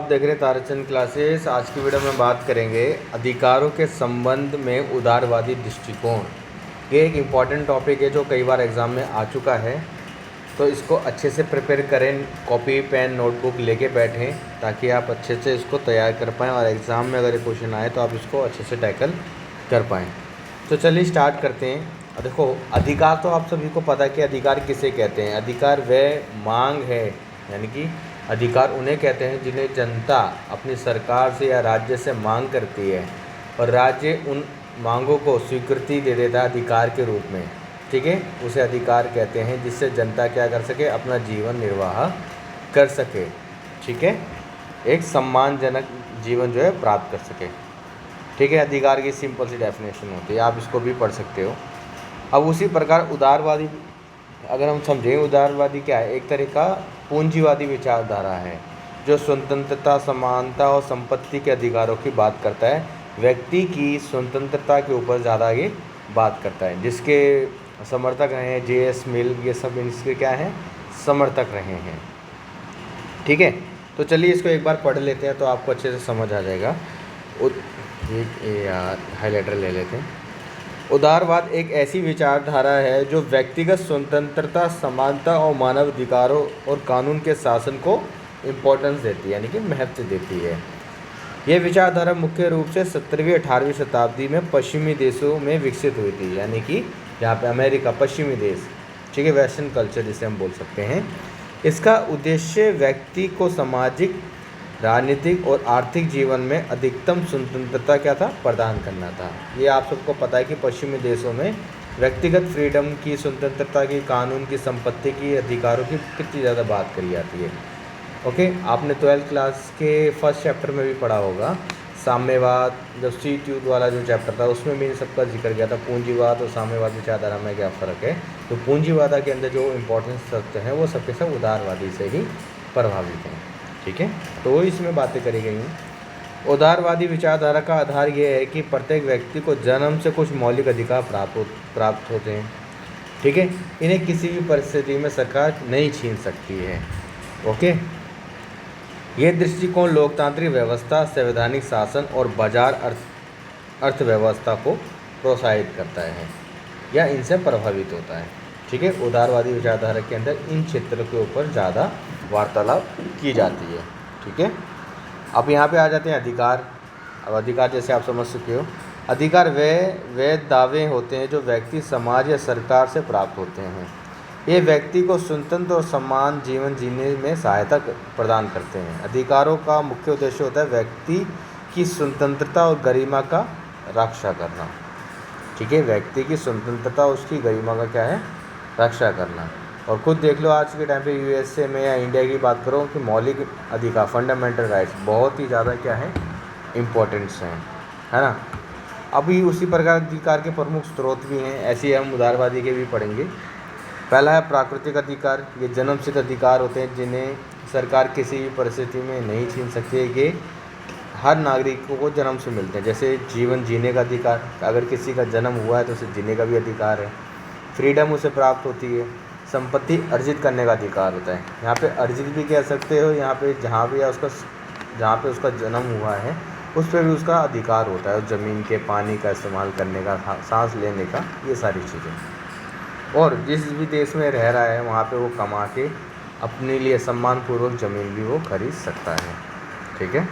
देख रहे हैं ताराचंद क्लासेस। आज की वीडियो में बात करेंगे अधिकारों के संबंध में उदारवादी दृष्टिकोण। ये एक इम्पॉर्टेंट टॉपिक है जो कई बार एग्ज़ाम में आ चुका है, तो इसको अच्छे से प्रिपेयर करें, कॉपी पेन नोटबुक लेके बैठें ताकि आप अच्छे से इसको तैयार कर पाएँ और एग्ज़ाम में अगर ये क्वेश्चन आए तो आप इसको अच्छे से टैकल कर पाएँ। तो चलिए स्टार्ट करते हैं। देखो, अधिकार तो आप सभी को पता है कि अधिकार किसे कहते हैं। अधिकार वह मांग है, यानी कि अधिकार उन्हें कहते हैं जिन्हें जनता अपनी सरकार से या राज्य से मांग करती है और राज्य उन मांगों को स्वीकृति दे देता है अधिकार के रूप में। ठीक है, उसे अधिकार कहते हैं जिससे जनता क्या कर सके, अपना जीवन निर्वाह कर सके। ठीक है, एक सम्मानजनक जीवन जो है प्राप्त कर सके। ठीक है, अधिकार की सिंपल सी डेफिनेशन होती है, आप इसको भी पढ़ सकते हो। अब उसी प्रकार उदारवादी अगर हम समझें, उदारवादी क्या है, एक तरह का पूंजीवादी विचारधारा है जो स्वतंत्रता, समानता और संपत्ति के अधिकारों की बात करता है। व्यक्ति की स्वतंत्रता के ऊपर ज़्यादा ये बात करता है, जिसके समर्थक रहे हैं जे.एस. मिल, ये सब इसके क्या हैं, समर्थक रहे हैं। ठीक है, तो चलिए इसको एक बार पढ़ लेते हैं तो आपको अच्छे से समझ आ जाएगा। यार हाईलाइटर ले लेते हैं। उदारवाद एक ऐसी विचारधारा है जो व्यक्तिगत स्वतंत्रता, समानता और मानव अधिकारों और कानून के शासन को इम्पोर्टेंस देती है, यानी कि महत्व देती है। यह विचारधारा मुख्य रूप से 17वीं 18वीं शताब्दी में पश्चिमी देशों में विकसित हुई थी, यानी कि यहाँ पे अमेरिका, पश्चिमी देश, ठीक है, वेस्टर्न कल्चर जिसे हम बोल सकते हैं। इसका उद्देश्य व्यक्ति को सामाजिक, राजनीतिक और आर्थिक जीवन में अधिकतम स्वतंत्रता क्या था, प्रदान करना था। ये आप सबको पता है कि पश्चिमी देशों में व्यक्तिगत फ्रीडम की, स्वतंत्रता की, कानून की, संपत्ति की, अधिकारों की कितनी ज़्यादा बात करी जाती है। ओके, आपने 12th क्लास के फर्स्ट चैप्टर में भी पढ़ा होगा, साम्यवाद, जब सीट्यूट वाला जो चैप्टर था उसमें भी सबका जिक्र किया था, पूंजीवाद और साम्यवाद विचारधारा में क्या फ़र्क है। तो पूंजीवाद के अंदर जो इम्पोर्टेंस तत्व हैं वो सबके सब उदारवादी से ही प्रभावित हैं। ठीक है, तो इसमें बातें करी गई हैं। उदारवादी विचारधारा का आधार ये है कि प्रत्येक व्यक्ति को जन्म से कुछ मौलिक अधिकार प्राप्त होते हैं। ठीक है, इन्हें किसी भी परिस्थिति में सरकार नहीं छीन सकती है। ओके, ये दृष्टिकोण लोकतांत्रिक व्यवस्था, संवैधानिक शासन और बाजार अर्थव्यवस्था को प्रोत्साहित करता है या इनसे प्रभावित होता है। ठीक है, उदारवादी विचारधारा के अंदर इन क्षेत्रों के ऊपर ज़्यादा वार्तालाप की जाती है। ठीक है, अब यहाँ पे आ जाते हैं अधिकार। अब अधिकार जैसे आप समझ चुके हो, अधिकार वे दावे होते हैं जो व्यक्ति, समाज या सरकार से प्राप्त होते हैं। ये व्यक्ति को स्वतंत्र और समान जीवन जीने में सहायता प्रदान करते हैं। अधिकारों का मुख्य उद्देश्य होता है व्यक्ति की स्वतंत्रता और गरिमा का रक्षा करना। ठीक है, व्यक्ति की स्वतंत्रता, उसकी गरिमा का क्या है, रक्षा करना। और खुद देख लो आज के टाइम पे यूएसए में या इंडिया की बात करो कि मौलिक अधिकार, फंडामेंटल राइट्स बहुत ही ज़्यादा क्या है, इम्पोर्टेंट्स हैं, है ना। अभी उसी प्रकार अधिकार के प्रमुख स्रोत भी हैं, ऐसे ही हम उदारवादी के भी पढ़ेंगे। पहला है प्राकृतिक अधिकार। ये जन्मसिद्ध अधिकार होते हैं जिन्हें सरकार किसी भी परिस्थिति में नहीं छीन सकती है। ये हर नागरिक को जन्म से मिलते हैं। जैसे जीवन जीने का अधिकार, अगर किसी का जन्म हुआ है तो उसे जीने का भी अधिकार है। फ्रीडम उसे प्राप्त होती है। संपत्ति अर्जित करने का अधिकार होता है। यहाँ पे अर्जित भी कह सकते हो, यहाँ पे जहाँ पे उसका जन्म हुआ है उस पर भी उसका अधिकार होता है, ज़मीन के, पानी का इस्तेमाल करने का, सांस लेने का, ये सारी चीज़ें। और जिस भी देश में रह रहा है वहाँ पे वो कमा के अपने लिए सम्मानपूर्वक ज़मीन भी वो खरीद सकता है। ठीक है,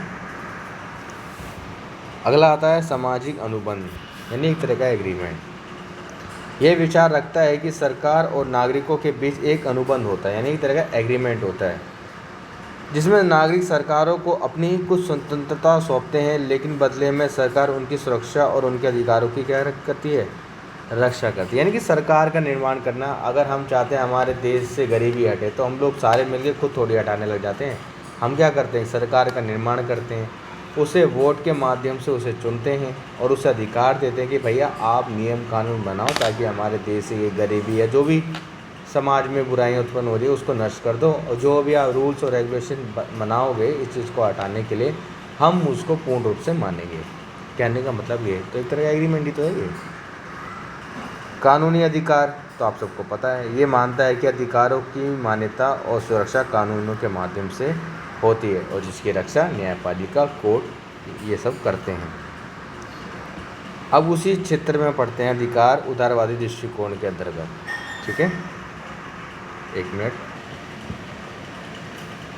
अगला आता है सामाजिक अनुबंध, यानी एक तरह का एग्रीमेंट। यह विचार रखता है कि सरकार और नागरिकों के बीच एक अनुबंध होता है, यानी एक तरह का एग्रीमेंट होता है जिसमें नागरिक सरकारों को अपनी कुछ स्वतंत्रता सौंपते हैं, लेकिन बदले में सरकार उनकी सुरक्षा और उनके अधिकारों की क्या करती है, रक्षा करती है। यानी कि सरकार का निर्माण करना, अगर हम चाहते हैं हमारे देश से गरीबी हटे तो हम लोग सारे मिलकर खुद थोड़ी हटाने लग जाते हैं। हम क्या करते हैं, सरकार का निर्माण करते हैं, उसे वोट के माध्यम से उसे चुनते हैं और उसे अधिकार देते हैं कि भैया आप नियम कानून बनाओ ताकि हमारे देश से ये गरीबी है, जो भी समाज में बुराइयां उत्पन्न हो रही है उसको नष्ट कर दो, और जो भी आप रूल्स और रेगुलेशन बनाओगे इस चीज़ को हटाने के लिए हम उसको पूर्ण रूप से मानेंगे। कहने का मतलब ये, तो एक तरह का एग्रीमेंट ही तो है ये। कानूनी अधिकार तो आप सबको पता है, ये मानता है कि अधिकारों की मान्यता और सुरक्षा कानूनों के माध्यम से होती है और जिसकी रक्षा न्यायपालिका कोर्ट ये सब करते हैं। अब उसी क्षेत्र में पढ़ते हैं अधिकार उदारवादी दृष्टिकोण के अंतर्गत। ठीक है, एक मिनट।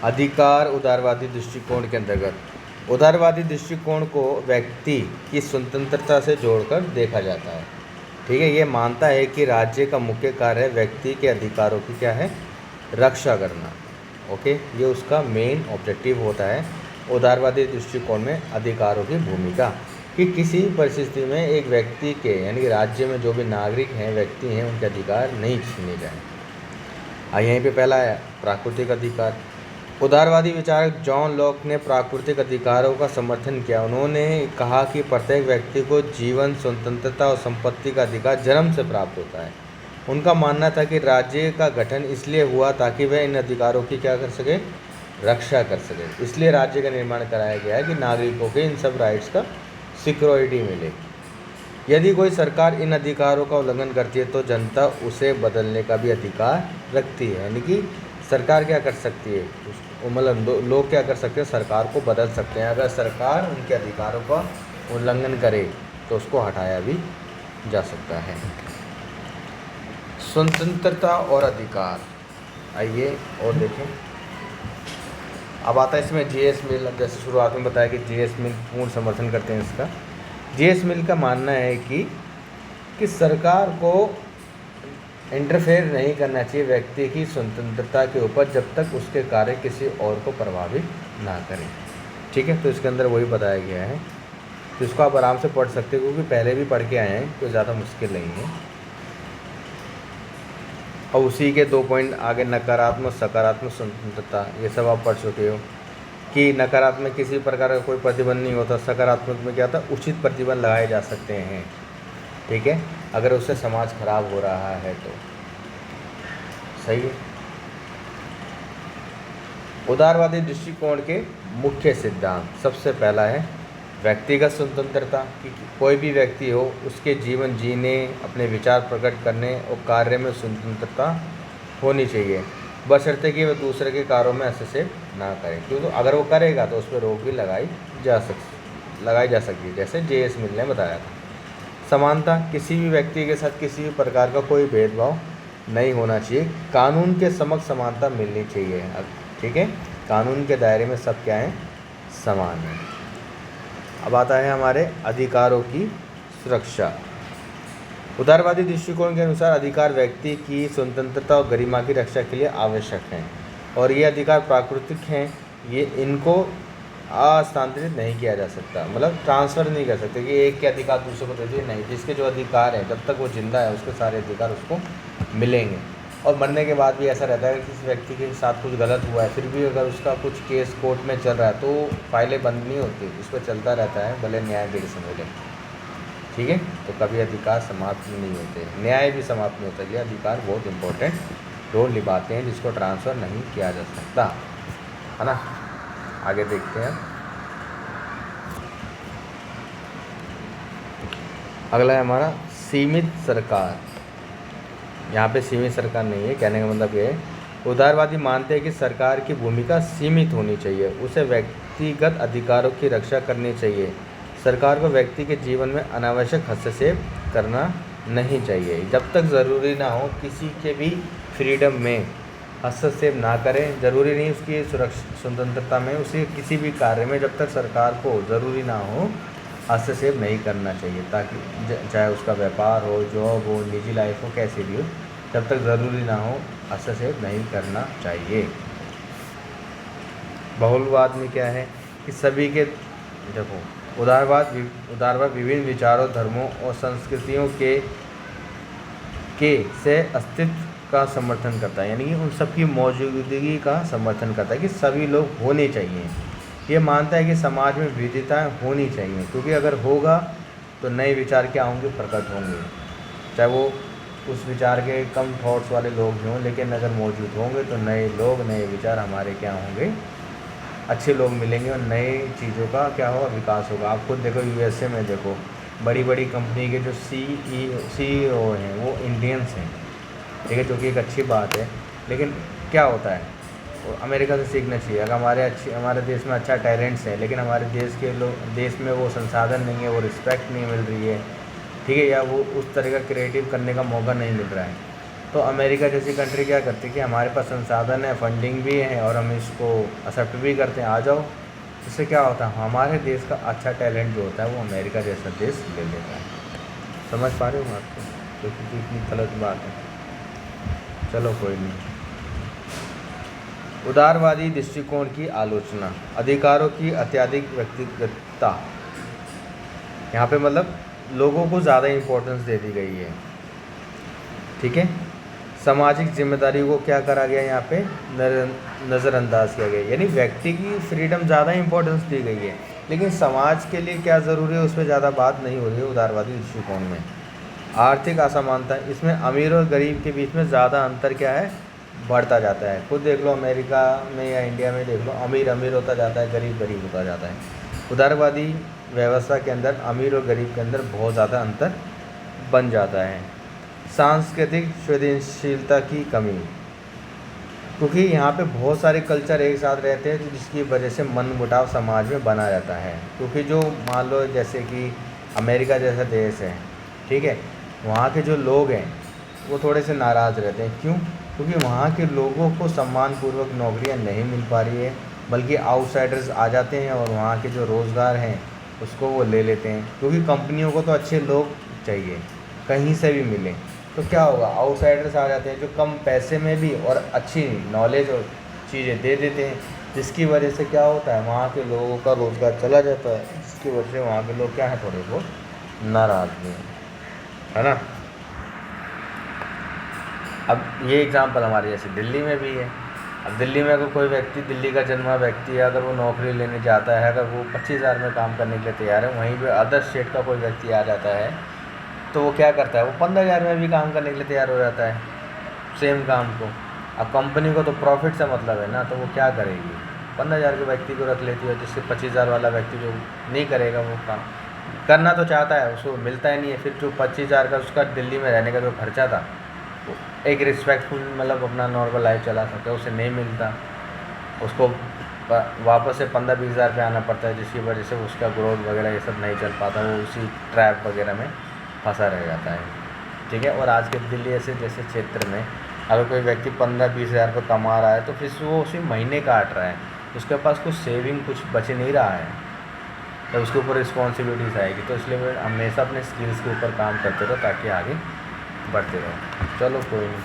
अधिकार उदारवादी दृष्टिकोण के अंतर्गत उदारवादी दृष्टिकोण को व्यक्ति की स्वतंत्रता से जोड़कर देखा जाता है। ठीक है, ये मानता है कि राज्य का मुख्य कार्य व्यक्ति के अधिकारों की क्या है, रक्षा करना। ओके, ये उसका मेन ऑब्जेक्टिव होता है उदारवादी दृष्टिकोण में अधिकारों की भूमिका, कि किसी परिस्थिति में एक व्यक्ति के यानी कि राज्य में जो भी नागरिक हैं, व्यक्ति हैं, उनके अधिकार नहीं छीने जाएं। यहीं पे पहला है प्राकृतिक अधिकार। उदारवादी विचारक जॉन लॉक ने प्राकृतिक अधिकारों का समर्थन किया। उन्होंने कहा कि प्रत्येक व्यक्ति को जीवन, स्वतंत्रता और संपत्ति का अधिकार जन्म से प्राप्त होता है। उनका मानना था कि राज्य का गठन इसलिए हुआ ताकि वह इन अधिकारों की क्या कर सके, रक्षा कर सके। इसलिए राज्य का निर्माण कराया गया है कि नागरिकों के इन सब राइट्स का सिक्योरिटी मिले। यदि कोई सरकार इन अधिकारों का उल्लंघन करती है तो जनता उसे बदलने का भी अधिकार रखती है। यानी कि सरकार क्या कर सकती है, मतलब लोग क्या कर सकते हैं, सरकार को बदल सकते हैं। अगर सरकार उनके अधिकारों का उल्लंघन करे तो उसको हटाया भी जा सकता है। स्वतंत्रता और अधिकार, आइए और देखें। अब आता है इसमें जे.एस. मिल। अब जैसे शुरुआत में बताया कि जे.एस. मिल पूर्ण समर्थन करते हैं इसका। जे.एस. मिल का मानना है कि सरकार को इंटरफेयर नहीं करना चाहिए व्यक्ति की स्वतंत्रता के ऊपर जब तक उसके कार्य किसी और को प्रभावित ना करें। ठीक है, तो इसके अंदर वही बताया गया है, तो इसको आप आराम से पढ़ सकते हो क्योंकि पहले भी पढ़ के आए हैं, कोई ज़्यादा मुश्किल नहीं है। और उसी के 2 पॉइंट आगे नकारात्मक सकारात्मक स्वतंत्रता, ये सब आप पढ़ चुके हो कि नकारात्मक किसी प्रकार का कोई प्रतिबंध नहीं होता, सकारात्मक में क्या था, उचित प्रतिबंध लगाए जा सकते हैं। ठीक है, अगर उससे समाज खराब हो रहा है तो सही है। उदारवादी दृष्टिकोण के मुख्य सिद्धांत, सबसे पहला है व्यक्तिगत स्वतंत्रता, कि कोई भी व्यक्ति हो उसके जीवन जीने, अपने विचार प्रकट करने और कार्य में स्वतंत्रता होनी चाहिए, बशर्ते कि वह दूसरे के कार्यों में हस्तक्षेप ना करे। क्योंकि अगर वो करेगा तो उस पर रोक भी लगाई जा सकती है, जैसे जे.एस. मिल ने बताया था। समानता, किसी भी व्यक्ति के साथ किसी भी प्रकार का कोई भेदभाव नहीं होना चाहिए, कानून के समक्ष समानता मिलनी चाहिए। ठीक है, कानून के दायरे में सब क्या है, समान है। अब आता है हमारे अधिकारों की सुरक्षा। उदारवादी दृष्टिकोण के अनुसार अधिकार व्यक्ति की स्वतंत्रता और गरिमा की रक्षा के लिए आवश्यक हैं और ये अधिकार प्राकृतिक हैं। ये इनको हस्तांतरित नहीं किया जा सकता, मतलब ट्रांसफ़र नहीं कर सकते कि एक के अधिकार दूसरे को दे दिए, नहीं। जिसके जो अधिकार हैं जब तक वो जिंदा है उसके सारे अधिकार उसको मिलेंगे। और मरने के बाद भी ऐसा रहता है कि किसी व्यक्ति के साथ कुछ गलत हुआ है, फिर भी अगर उसका कुछ केस कोर्ट में चल रहा है तो फाइलें बंद नहीं होती, उस पर चलता रहता है, भले न्याय देर से मिले। ठीक है, तो कभी अधिकार समाप्त नहीं होते, न्याय भी समाप्त नहीं होता। ये अधिकार बहुत इंपॉर्टेंट रोल निभाते हैं जिसको ट्रांसफ़र नहीं किया जा सकता, है ना। आगे देखते हैं। अगला है हमारा सीमित सरकार। यहाँ पे सीमित सरकार नहीं है, कहने का मतलब ये है उदारवादी मानते हैं कि सरकार की भूमिका सीमित होनी चाहिए, उसे व्यक्तिगत अधिकारों की रक्षा करनी चाहिए। सरकार को व्यक्ति के जीवन में अनावश्यक हस्तक्षेप करना नहीं चाहिए, जब तक ज़रूरी ना हो किसी के भी फ्रीडम में हस्तक्षेप ना करें। ज़रूरी नहीं उसकी स्वतंत्रता में, उसे किसी भी कार्य में जब तक सरकार को ज़रूरी ना हो हस्तक्षेप नहीं करना चाहिए, ताकि चाहे उसका व्यापार हो, जॉब हो, निजी लाइफ हो, कैसे भी हो, जब तक ज़रूरी ना हो हस्तक्षेप नहीं करना चाहिए। बहुलवाद में क्या है कि सभी के, देखो उदारवाद विभिन्न विचारों, धर्मों और संस्कृतियों के से अस्तित्व का समर्थन करता है, यानी कि उन सब की मौजूदगी का समर्थन करता है कि सभी लोग होने चाहिए। ये मानता है कि समाज में विविधताएं होनी चाहिए, क्योंकि अगर होगा तो नए विचार क्या होंगे, प्रकट होंगे, चाहे वो उस विचार के कम थॉट्स वाले लोग भी हों, लेकिन अगर मौजूद होंगे तो नए लोग, नए विचार हमारे क्या होंगे, अच्छे लोग मिलेंगे और नए चीज़ों का क्या होगा, विकास होगा। आप खुद देखो यूएसए में देखो, बड़ी बड़ी कंपनी के जो CEO हैं वो इंडियंस हैं, ठीक है, जो कि एक अच्छी बात है। लेकिन क्या होता है, अमेरिका से सीखना चाहिए। अगर हमारे देश में अच्छा टैलेंट्स है, लेकिन हमारे देश में वो संसाधन नहीं है, वो रिस्पेक्ट नहीं मिल रही है, ठीक है, या वो उस तरह का क्रिएटिव करने का मौका नहीं मिल रहा है, तो अमेरिका जैसी कंट्री क्या करती है कि हमारे पास संसाधन है, फंडिंग भी है, और हम इसको एक्सेप्ट भी करते हैं, आ जाओ। इससे क्या होता है, हमारे देश का अच्छा टैलेंट जो होता है वो अमेरिका जैसा देश ले लेता है। समझ पा रहे हो आपको, क्योंकि इतनी गलत बात है। चलो कोई नहीं। उदारवादी दृष्टिकोण की आलोचना, अधिकारों की अत्यधिक व्यक्तिगतता। यहाँ पे मतलब लोगों को ज़्यादा इम्पोर्टेंस दे दी गई है, ठीक है। सामाजिक जिम्मेदारी को क्या करा गया, यहाँ पे नज़रअंदाज किया गया, यानी व्यक्ति की फ्रीडम ज़्यादा इम्पोर्टेंस दी गई है, लेकिन समाज के लिए क्या ज़रूरी है उस पर ज़्यादा बात नहीं हो रही है उदारवादी दृष्टिकोण में। आर्थिक असमानता, इसमें अमीर और गरीब के बीच में ज़्यादा अंतर क्या है, बढ़ता जाता है। खुद देख लो अमेरिका में या इंडिया में देख लो, अमीर अमीर होता जाता है, गरीब गरीब होता जाता है। उदारवादी व्यवस्था के अंदर अमीर और गरीब के अंदर बहुत ज़्यादा अंतर बन जाता है। सांस्कृतिक संवेदनशीलता की कमी, क्योंकि यहाँ पे बहुत सारे कल्चर एक साथ रहते हैं, तो जिसकी वजह से मनमुटाव समाज में बना रहता है। क्योंकि जो मान लो जैसे कि अमेरिका जैसा देश है, ठीक है, वहाँ के जो लोग हैं वो थोड़े से नाराज़ रहते हैं। क्यों? क्योंकि वहाँ के लोगों को सम्मानपूर्वक नौकरियाँ नहीं मिल पा रही है, बल्कि आउटसाइडर्स आ जाते हैं और वहाँ के जो रोज़गार हैं उसको वो ले लेते हैं। क्योंकि कंपनियों को तो अच्छे लोग चाहिए, कहीं से भी मिले, तो क्या होगा, आउटसाइडर्स आ जाते हैं जो कम पैसे में भी और अच्छी नॉलेज और चीज़ें दे देते हैं, जिसकी वजह से क्या होता है, वहाँ के लोगों का रोज़गार चला जाता है, जिसकी वजह से वहाँ के लोग क्या हैं, थोड़े बहुत नाराज़ भी हैं, है ना। अब ये एग्ज़ाम्पल हमारे जैसे दिल्ली में भी है। अब दिल्ली में अगर कोई व्यक्ति, दिल्ली का जन्मा व्यक्ति है, अगर वो नौकरी लेने जाता है, अगर वो 25,000 में काम करने के लिए तैयार है, वहीं पे अदर स्टेट का कोई व्यक्ति आ जाता है तो वो क्या करता है, वो 15,000 में भी काम करने के लिए तैयार हो जाता है सेम काम को। अब कंपनी को तो प्रॉफिट से मतलब है ना, तो वो क्या करेगी, 15,000 के व्यक्ति को रख लेती है, जिससे 25,000 वाला व्यक्ति जो नहीं करेगा, वो काम करना तो चाहता है, उसको मिलता ही नहीं है। फिर जो 25,000 का उसका दिल्ली में रहने का जो खर्चा था, एक रिस्पेक्टफुल मतलब अपना नॉर्मल लाइफ चला सकता है, उसे नहीं मिलता, उसको वापस से 15-20 हज़ार पे आना पड़ता है, जिसकी वजह से उसका ग्रोथ वगैरह ये सब नहीं चल पाता, वो उसी ट्रैप वगैरह में फंसा रह जाता है, ठीक है। और आज के दिल्ली ऐसे जैसे क्षेत्र में अगर कोई व्यक्ति 15-20 हज़ार रुपये कमा रहा है, तो फिर वो उसी महीने काट रहा है, उसके पास कुछ सेविंग कुछ बच नहीं रहा है, तो उसके ऊपर रिस्पॉन्सिबिलिटीज़ आएगी। तो इसलिए मैं हमेशा अपने स्किल्स के ऊपर काम करते रहो ताकि आगे बढ़ते रहो। चलो कोई नहीं।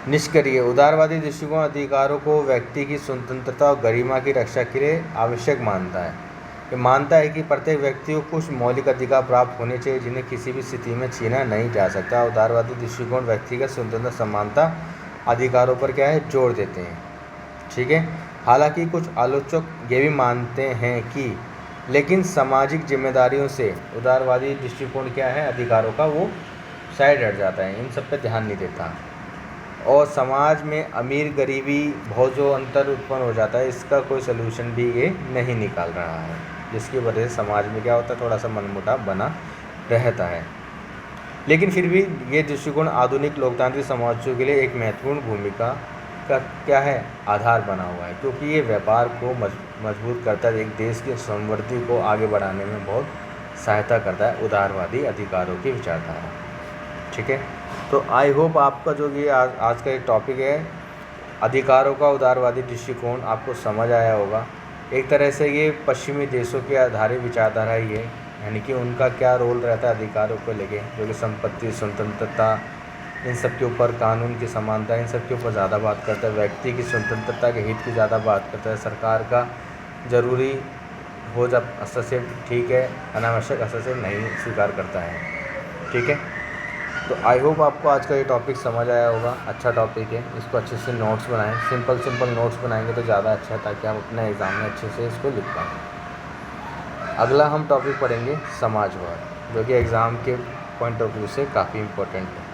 निष्कर्ष, उदारवादी दृष्टिकोण अधिकारों को व्यक्ति की स्वतंत्रता और गरिमा की रक्षा के लिए आवश्यक मानता है। ये मानता है कि प्रत्येक व्यक्ति को कुछ मौलिक अधिकार प्राप्त होने चाहिए जिन्हें किसी भी स्थिति में छीना नहीं जा सकता। उदारवादी दृष्टिकोण व्यक्तिगत स्वतंत्रता, समानता, अधिकारों पर क्या है, जोर देते हैं, ठीक है। हालांकि कुछ आलोचक ये भी मानते हैं कि लेकिन सामाजिक जिम्मेदारियों से उदारवादी दृष्टिकोण क्या है, अधिकारों का, वो साइड हट जाता है, इन सब पे ध्यान नहीं देता, और समाज में अमीर गरीबी बहुत जो अंतर उत्पन्न हो जाता है, इसका कोई सलूशन भी ये नहीं निकाल रहा है, जिसकी वजह से समाज में क्या होता है, थोड़ा सा मनमुटाव बना रहता है। लेकिन फिर भी ये दृष्टिकोण आधुनिक लोकतांत्रिक समाजों के लिए एक महत्वपूर्ण भूमिका का क्या है, आधार बना हुआ है, क्योंकि ये व्यापार को मजबूत करता है, एक देश की समृद्धि को आगे बढ़ाने में बहुत सहायता करता है उदारवादी अधिकारों की विचारधारा, ठीक है। तो आई होप आपका जो ये आज का एक टॉपिक है, अधिकारों का उदारवादी दृष्टिकोण, आपको समझ आया होगा। एक तरह से ये पश्चिमी देशों की आधारित विचारधारा ही है, यानी कि उनका क्या रोल रहता है अधिकारों को लेके, जो कि संपत्ति, स्वतंत्रता, इन सब के ऊपर, कानून की समानता, इन सब के ऊपर ज़्यादा बात करता है, व्यक्ति की स्वतंत्रता के हित की ज़्यादा बात करता है, सरकार का ज़रूरी हो जब हस्तक्षेप ठीक है, अनावश्यक हस्तक्षेप नहीं स्वीकार करता है, ठीक है। तो आई होप आपको आज का ये टॉपिक समझ आया होगा, अच्छा टॉपिक है, इसको अच्छे से नोट्स बनाएं, सिंपल नोट्स बनाएंगे तो ज़्यादा अच्छा है, ताकि आप अपने एग्ज़ाम में अच्छे से इसको लिख पाएँ। अगला हम टॉपिक पढ़ेंगे समाजवाद, जो कि एग्ज़ाम के पॉइंट ऑफ व्यू से काफ़ी इम्पोर्टेंट है।